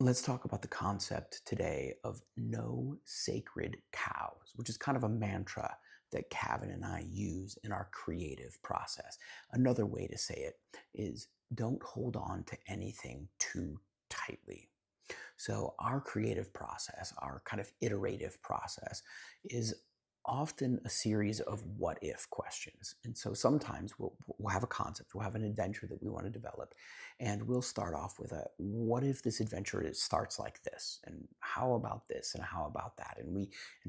Let's talk about the concept today of no sacred cows, which is kind of a mantra that Kevin and I use in our creative process. Another way to say it is don't hold on to anything too tightly. So, our creative process, our kind of iterative process, is often a series of what if questions. And so sometimes we'll have a concept, we'll have an adventure that we want to develop, and we'll start off with a what if this adventure starts like this? And how about this? And how about that? And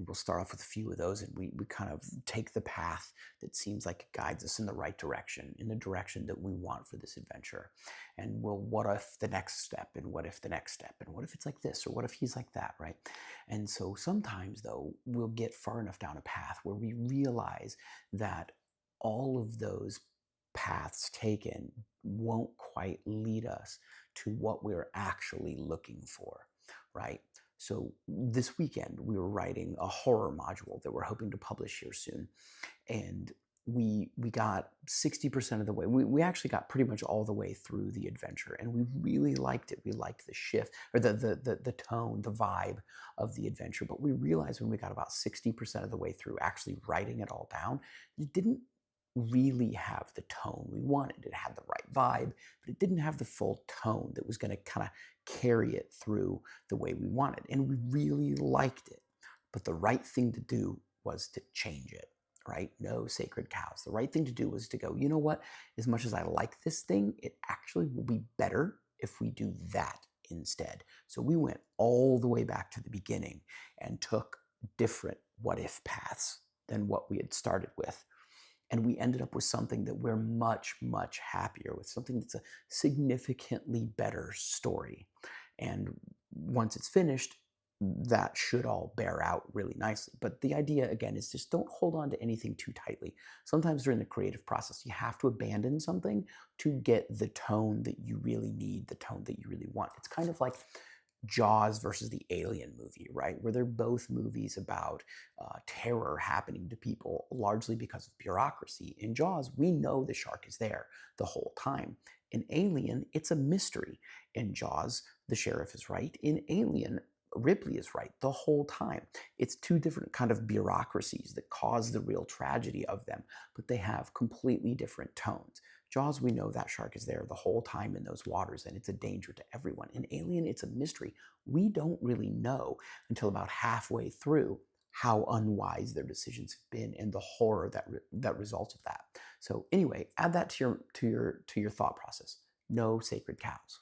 we'll start off with a few of those, and we kind of take the path that seems like it guides us in the right direction, in the direction that we want for this adventure. And we'll what if the next step, and what if the next step, and what if it's like this, or what if he's like that, right? And so sometimes, though, we'll get far enough down a path where we realize that all of those paths taken won't quite lead us to what we're actually looking for, right? So this weekend, we were writing a horror module that we're hoping to publish here soon. And we got 60% of the way. We actually got pretty much all the way through the adventure, and we really liked it. We liked the shift, or the tone, the vibe of the adventure. But we realized when we got about 60% of the way through actually writing it all down, it didn't really have the tone we wanted. It had the right vibe, but it didn't have the full tone that was going to kind of carry it through the way we wanted. And we really liked it. But the right thing to do was to change it, right? No sacred cows. The right thing to do was to go, you know what? As much as I like this thing, it actually will be better if we do that instead. So we went all the way back to the beginning and took different what if paths than what we had started with. And we ended up with something that we're much, much happier with, something that's a significantly better story. And once it's finished, that should all bear out really nicely. But the idea, again, is just don't hold on to anything too tightly. Sometimes during the creative process, you have to abandon something to get the tone that you really need, the tone that you really want. It's kind of like Jaws versus the Alien movie, right? Where they're both movies about terror happening to people largely because of bureaucracy. In Jaws, we know the shark is there the whole time. In Alien, it's a mystery. In Jaws, the sheriff is right. In Alien, Ripley is right the whole time. It's two different kind of bureaucracies that cause the real tragedy of them, but they have completely different tones. Jaws, we know that shark is there the whole time in those waters, and it's a danger to everyone. In Alien, it's a mystery. We don't really know until about halfway through how unwise their decisions have been and the horror that results of that. So anyway, add that to your thought process. No sacred cows.